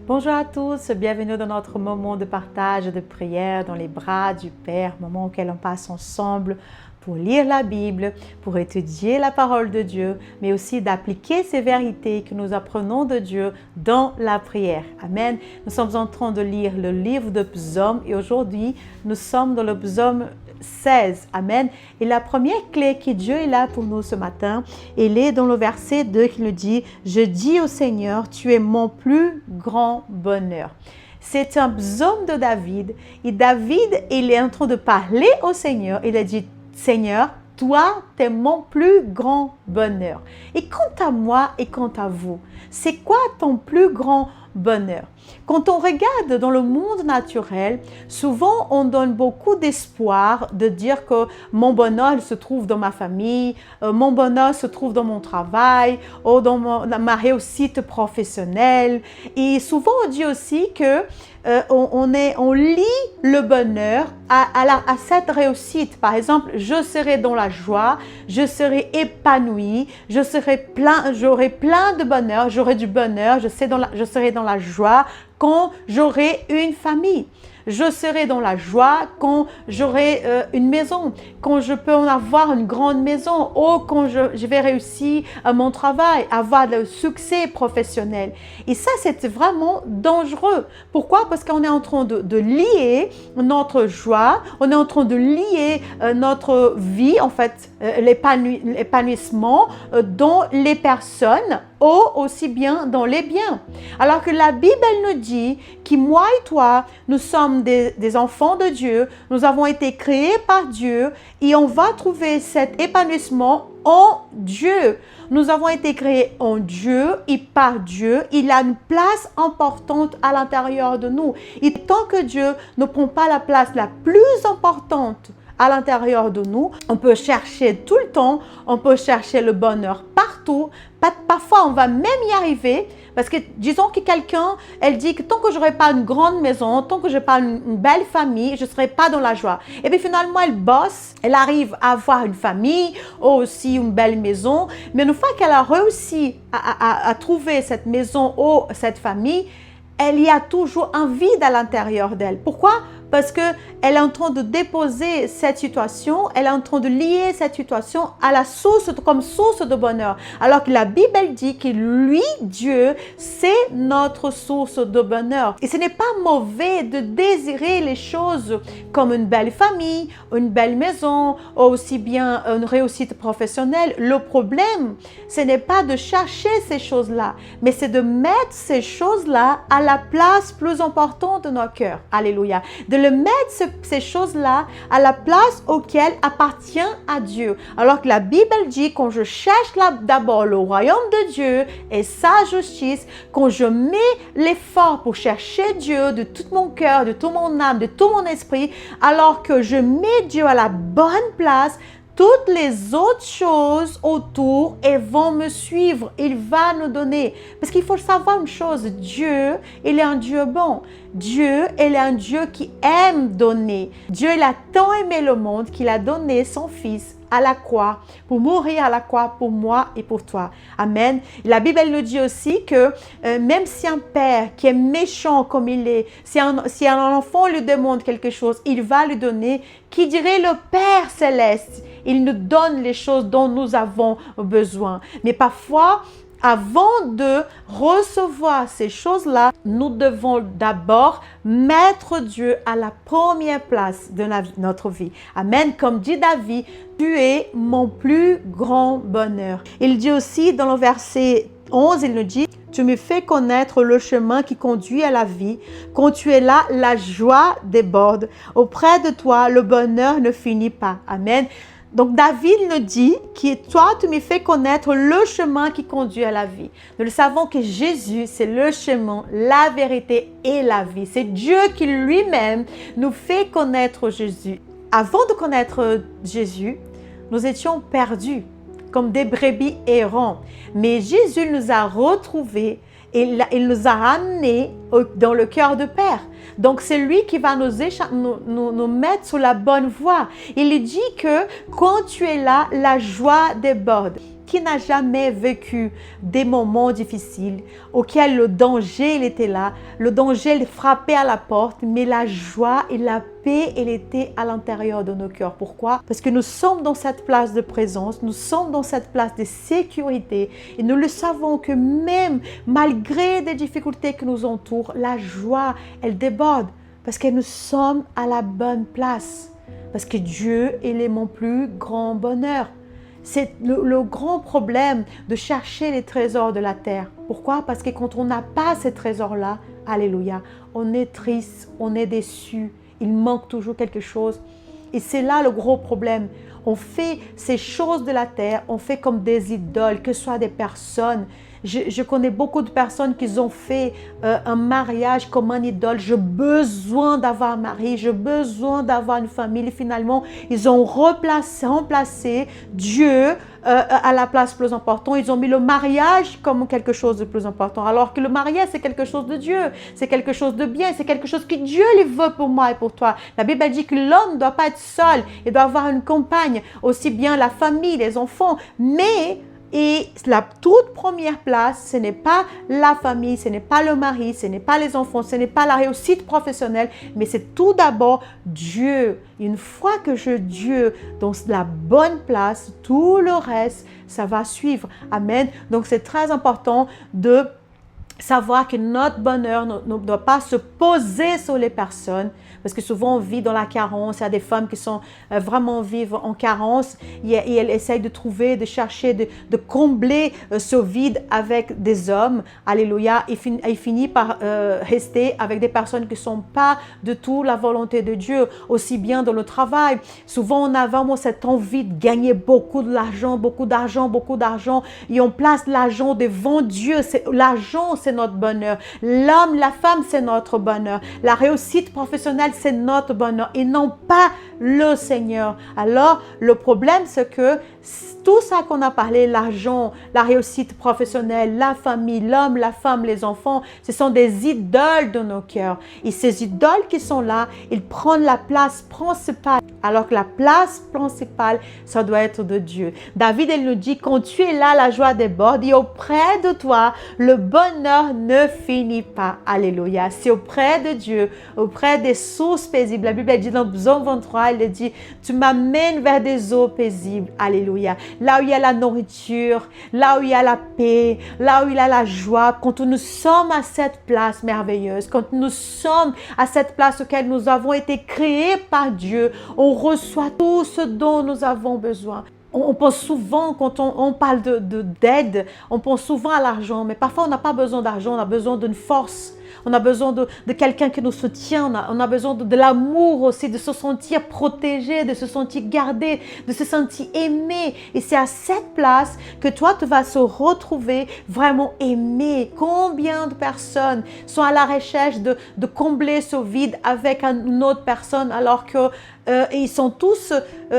Bonjour à tous, bienvenue dans notre moment de partage, de prière dans les bras du Père, moment auquel on passe ensemble pour lire la Bible, pour étudier la parole de Dieu, mais aussi d'appliquer ces vérités que nous apprenons de Dieu dans la prière. Amen. Nous sommes en train de lire le livre de Psaumes et aujourd'hui, nous sommes dans le Psaume 16. Amen. Et la première clé que Dieu est là pour nous ce matin, elle est dans le verset 2 qui nous dit « Je dis au Seigneur, tu es mon plus grand bonheur ». C'est un psaume de David et David, il est en train de parler au Seigneur. Il a dit « Seigneur, toi, tu es mon plus grand bonheur. » Et quant à moi et quant à vous, c'est quoi ton plus grand bonheur? Quand on regarde dans le monde naturel, souvent on donne beaucoup d'espoir de dire que mon bonheur se trouve dans ma famille, mon bonheur se trouve dans mon travail, ou dans ma réussite professionnelle. Et souvent on dit aussi que on lie le bonheur à cette réussite. Par exemple, je serai dans la joie, je serai épanoui, j'aurai plein de bonheur, j'aurai du bonheur, je serai dans la joie quand j'aurai une famille. Je serai dans la joie quand j'aurai une maison, quand je peux en avoir une grande maison, ou quand je vais réussir à mon travail, avoir le succès professionnel. Et ça, c'est vraiment dangereux. Pourquoi? Parce qu'on est en train de lier notre joie, on est en train de lier notre vie, en fait, l'épanouissement dans les personnes, ou aussi bien dans les biens. Alors que la Bible, elle nous dit que moi et toi, nous sommes des enfants de Dieu, nous avons été créés par Dieu et on va trouver cet épanouissement en Dieu. Nous avons été créés en Dieu et par Dieu. Il a une place importante à l'intérieur de nous. Et tant que Dieu ne prend pas la place la plus importante à l'intérieur de nous, on peut chercher tout le temps, on peut chercher le bonheur partout. Parfois, on va même y arriver parce que disons que quelqu'un, elle dit que tant que je n'aurai pas une grande maison, tant que je n'ai pas une belle famille, je ne serai pas dans la joie. Et puis finalement, elle bosse, elle arrive à avoir une famille ou aussi une belle maison. Mais une fois qu'elle a réussi à trouver cette maison ou cette famille, elle y a toujours un vide à l'intérieur d'elle. Pourquoi? Parce qu'elle est en train de déposer cette situation, elle est en train de lier cette situation à la source, comme source de bonheur. Alors que la Bible elle dit que lui, Dieu, c'est notre source de bonheur. Et ce n'est pas mauvais de désirer les choses comme une belle famille, une belle maison, ou aussi bien une réussite professionnelle. Le problème, ce n'est pas de chercher ces choses-là, mais c'est de mettre ces choses-là à la place plus importante de nos cœurs. Alléluia. De le mettre ces choses-là à la place auquel appartient à Dieu. Alors que la Bible dit quand je cherche d'abord le royaume de Dieu et sa justice, quand je mets l'effort pour chercher Dieu de tout mon cœur, de toute mon âme, de tout mon esprit, alors que je mets Dieu à la bonne place, toutes les autres choses autour vont me suivre. Il va nous donner. Parce qu'il faut savoir une chose, Dieu, il est un Dieu bon. Dieu, il est un Dieu qui aime donner. Dieu, il a tant aimé le monde qu'il a donné son Fils à la croix, pour mourir à la croix pour moi et pour toi. Amen. La Bible elle nous dit aussi que même si un père qui est méchant comme il est, si un enfant lui demande quelque chose, il va lui donner, qui dirait le Père céleste, il nous donne les choses dont nous avons besoin. Mais parfois, avant de recevoir ces choses-là, nous devons d'abord mettre Dieu à la première place de notre vie. Amen. Comme dit David, tu es mon plus grand bonheur. Il dit aussi dans le verset 11, il nous dit, tu me fais connaître le chemin qui conduit à la vie. Quand tu es là, la joie déborde. Auprès de toi, le bonheur ne finit pas. Amen. Donc David nous dit que toi, tu me fais connaître le chemin qui conduit à la vie. Nous le savons que Jésus, c'est le chemin, la vérité et la vie. C'est Dieu qui lui-même nous fait connaître Jésus. Avant de connaître Jésus, nous étions perdus comme des brebis errants. Mais Jésus nous a retrouvés et il nous a ramenés dans le cœur de Père. Donc, c'est lui qui va nous mettre sur la bonne voie. Il dit que quand tu es là, la joie déborde. qui n'a jamais vécu des moments difficiles auxquels le danger, il était là, le danger, il frappait à la porte, mais la joie et la paix, elle était à l'intérieur de nos cœurs. Pourquoi? Parce que nous sommes dans cette place de présence, nous sommes dans cette place de sécurité et nous le savons que même malgré des difficultés qui nous entourent, la joie, elle déborde parce que nous sommes à la bonne place. Parce que Dieu, il est mon plus grand bonheur. C'est le grand problème de chercher les trésors de la terre. Pourquoi? Parce que quand on n'a pas ces trésors-là, alléluia, on est triste, on est déçu, il manque toujours quelque chose. Et c'est là le gros problème. On fait ces choses de la terre, on fait comme des idoles, que ce soit des personnes. Je connais beaucoup de personnes qui ont fait un mariage comme un idole. J'ai besoin d'avoir un mari, j'ai besoin d'avoir une famille. Et finalement, ils ont remplacé Dieu à la place plus importante. Ils ont mis le mariage comme quelque chose de plus important. Alors que le mariage, c'est quelque chose de Dieu. C'est quelque chose de bien. C'est quelque chose que Dieu lui veut pour moi et pour toi. La Bible dit que l'homme ne doit pas être seul. Il doit avoir une compagne. Aussi bien la famille, les enfants. Mais... Et la toute première place, ce n'est pas la famille, ce n'est pas le mari, ce n'est pas les enfants, ce n'est pas la réussite professionnelle, mais c'est tout d'abord Dieu. Une fois que je Dieu dans la bonne place, tout le reste, ça va suivre. Amen. Donc c'est très important de savoir que notre bonheur ne doit pas se poser sur les personnes. Parce que souvent, on vit dans la carence. Il y a des femmes qui sont vraiment vivent en carence et elles essayent de trouver, de chercher, de combler ce vide avec des hommes. Alléluia. Et finit par rester avec des personnes qui ne sont pas de tout la volonté de Dieu. Aussi bien dans le travail. Souvent, on a vraiment cette envie de gagner beaucoup d'argent, beaucoup d'argent, beaucoup d'argent. Et on place l'argent devant Dieu. L'argent, c'est notre bonheur. L'homme, la femme, c'est notre bonheur. La réussite professionnelle, c'est notre bonheur et non pas le Seigneur. Alors, le problème, c'est que tout ça qu'on a parlé, l'argent, la réussite professionnelle, la famille, l'homme, la femme, les enfants, ce sont des idoles de nos cœurs. Et ces idoles qui sont là, ils prennent la place principale. Alors que la place principale, ça doit être de Dieu. David, il nous dit, quand tu es là, la joie déborde et auprès de toi, le bonheur ne finit pas. Alléluia. C'est auprès de Dieu, auprès des sources paisibles. La Bible dit dans Psaume 23, elle dit, tu m'amènes vers des eaux paisibles. Alléluia. Là où il y a la nourriture, là où il y a la paix, là où il y a la joie. Quand nous sommes à cette place merveilleuse, quand nous sommes à cette place auquel nous avons été créés par Dieu, on reçoit tout ce dont nous avons besoin. On pense souvent, quand on parle d'aide, on pense souvent à l'argent, mais parfois on n'a pas besoin d'argent, on a besoin d'une force. On a besoin de quelqu'un qui nous soutient, on a besoin de l'amour aussi, de se sentir protégé, de se sentir gardé, de se sentir aimé. Et c'est à cette place que toi, tu vas se retrouver vraiment aimé. Combien de personnes sont à la recherche de combler ce vide avec une autre personne alors qu'ils sont tous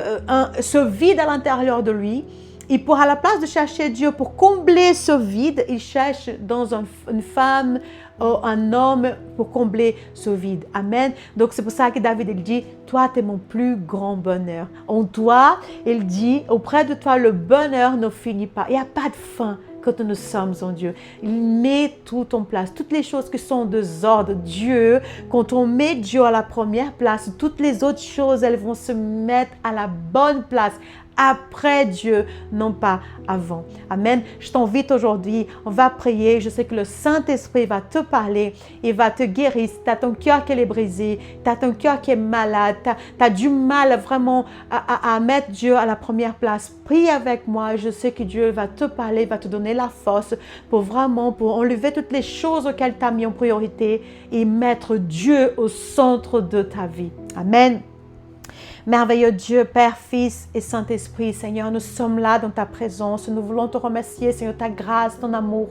ce vide à l'intérieur de lui. Et pour à la place de chercher Dieu pour combler ce vide, il cherche dans une femme, un homme pour combler ce vide. Amen. Donc c'est pour ça que David il dit, toi tu es mon plus grand bonheur. En toi, il dit, auprès de toi le bonheur ne finit pas. Il n'y a pas de fin quand nous sommes en Dieu. Il met tout en place. Toutes les choses qui sont de ordre, Dieu, quand on met Dieu à la première place, toutes les autres choses, elles vont se mettre à la bonne place. Après Dieu, non pas avant. Amen. Je t'invite aujourd'hui, on va prier. Je sais que le Saint-Esprit va te parler, il va te guérir. Si tu as ton cœur qui est brisé, tu as ton cœur qui est malade, tu as du mal vraiment à mettre Dieu à la première place, prie avec moi. Je sais que Dieu va te parler, va te donner la force pour enlever toutes les choses auxquelles tu as mis en priorité et mettre Dieu au centre de ta vie. Amen. Merveilleux Dieu, Père, Fils et Saint-Esprit, Seigneur, nous sommes là dans ta présence. Nous voulons te remercier, Seigneur, ta grâce, ton amour,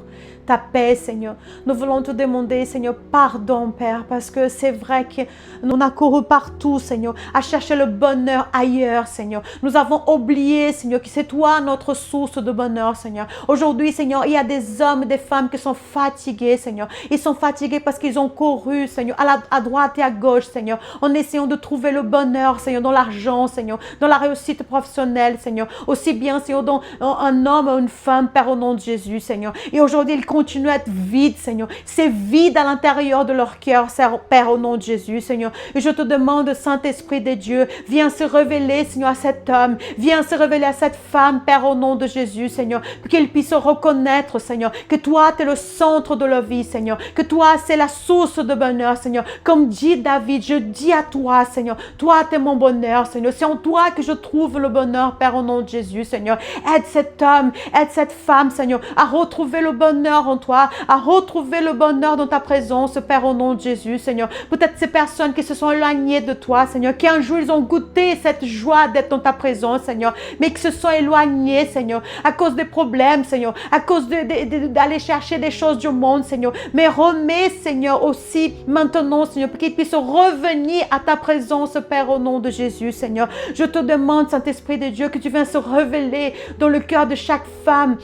ta paix, Seigneur. Nous voulons te demander, Seigneur, pardon, Père, parce que c'est vrai qu'on a couru partout, Seigneur, à chercher le bonheur ailleurs, Seigneur. Nous avons oublié, Seigneur, que c'est toi notre source de bonheur, Seigneur. Aujourd'hui, Seigneur, il y a des hommes et des femmes qui sont fatigués, Seigneur. Ils sont fatigués parce qu'ils ont couru, Seigneur, à droite et à gauche, Seigneur, en essayant de trouver le bonheur, Seigneur, dans l'argent, Seigneur, dans la réussite professionnelle, Seigneur. Aussi bien, Seigneur, dans un homme ou une femme, Père, au nom de Jésus, Seigneur. Et aujourd'hui, ils continuent à être vides, Seigneur. C'est vide à l'intérieur de leur cœur, Père, au nom de Jésus, Seigneur. Et je te demande, Saint-Esprit de Dieu, viens se révéler, Seigneur, à cet homme. Viens se révéler à cette femme, Père, au nom de Jésus, Seigneur. Qu'ils puissent reconnaître, Seigneur, que toi, tu es le centre de leur vie, Seigneur. Que toi, c'est la source de bonheur, Seigneur. Comme dit David, je dis à toi, Seigneur, toi, tu es mon bonheur, Seigneur. C'est en toi que je trouve le bonheur, Père, au nom de Jésus, Seigneur. Aide cet homme, aide cette femme, Seigneur, à retrouver le bonheur en toi, à retrouver le bonheur dans ta présence, Père, au nom de Jésus, Seigneur. Peut-être ces personnes qui se sont éloignées de toi, Seigneur, qui un jour, ils ont goûté cette joie d'être dans ta présence, Seigneur, mais qui se sont éloignés, Seigneur, à cause des problèmes, Seigneur, à cause d'aller chercher des choses du monde, Seigneur. Mais remets, Seigneur, aussi maintenant, Seigneur, pour qu'ils puissent revenir à ta présence, Père, au nom de Jésus, Seigneur. Je te demande, Saint-Esprit de Dieu, que tu viennes se révéler dans le cœur de chaque femme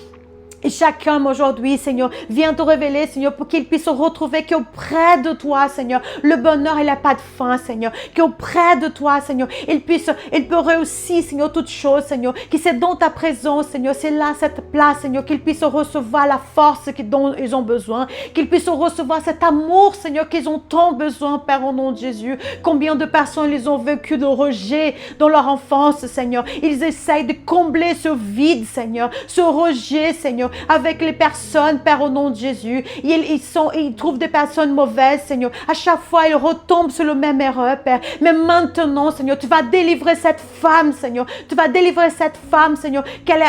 et chaque homme aujourd'hui, Seigneur, viens te révéler, Seigneur, pour qu'il puisse se retrouver qu'auprès de toi, Seigneur, le bonheur, il n'a pas de fin, Seigneur, qu'auprès de toi, Seigneur, il peut réussir, Seigneur, toutes choses, Seigneur, que c'est dans ta présence, Seigneur, c'est là, cette place, Seigneur, qu'ils puissent recevoir la force dont ils ont besoin, qu'ils puissent recevoir cet amour, Seigneur, qu'ils ont tant besoin, Père, au nom de Jésus. Combien de personnes ils ont vécu de rejet dans leur enfance, Seigneur. Ils essayent de combler ce vide, Seigneur, ce rejet, Seigneur, avec les personnes, Père, au nom de Jésus. Ils trouvent des personnes mauvaises, Seigneur. À chaque fois, ils retombent sur le même erreur, Père. Mais maintenant, Seigneur, tu vas délivrer cette femme, Seigneur. Tu vas délivrer cette femme, Seigneur, qu'elle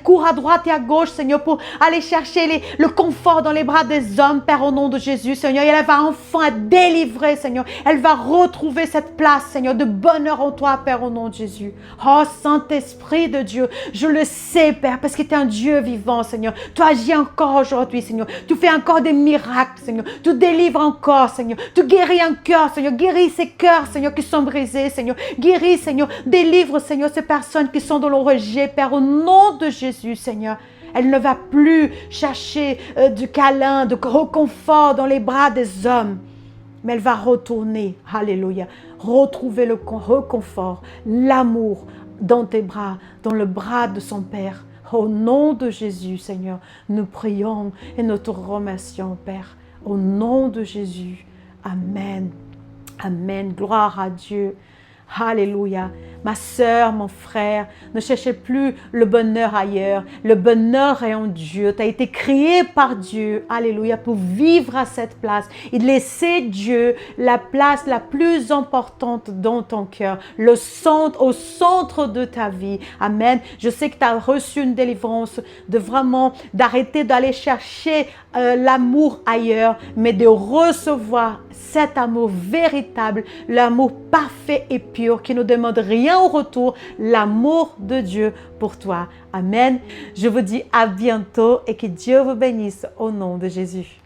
court à droite et à gauche, Seigneur, pour aller chercher le confort dans les bras des hommes, Père, au nom de Jésus, Seigneur. Et elle va enfin être délivrée, Seigneur. Elle va retrouver cette place, Seigneur, de bonheur en toi, Père, au nom de Jésus. Oh, Saint-Esprit de Dieu, je le sais, Père, parce que tu es un Dieu vivant, Seigneur. Tu agis encore aujourd'hui, Seigneur. Tu fais encore des miracles, Seigneur. Tu délivres encore, Seigneur. Tu guéris un cœur, Seigneur. Guéris ces cœurs, Seigneur, qui sont brisés, Seigneur. Guéris, Seigneur. Délivre, Seigneur, ces personnes qui sont dans le rejet, Père, au nom de Jésus, Seigneur. Elle ne va plus chercher du câlin, de réconfort dans les bras des hommes. Mais elle va retourner, alléluia, retrouver le réconfort, l'amour dans tes bras, dans le bras de son Père. Au nom de Jésus, Seigneur, nous prions et nous te remercions, Père. Au nom de Jésus, Amen. Amen. Gloire à Dieu. Alléluia. Ma sœur, mon frère, ne cherchez plus le bonheur ailleurs. Le bonheur est en Dieu. Tu as été créé par Dieu. Alléluia. Pour vivre à cette place et laisser Dieu la place la plus importante dans ton cœur. Au centre de ta vie. Amen. Je sais que tu as reçu une délivrance d'arrêter d'aller chercher l'amour ailleurs, mais de recevoir cet amour véritable, l'amour parfait et pur qui ne demande rien au retour, l'amour de Dieu pour toi. Amen. Je vous dis à bientôt et que Dieu vous bénisse au nom de Jésus.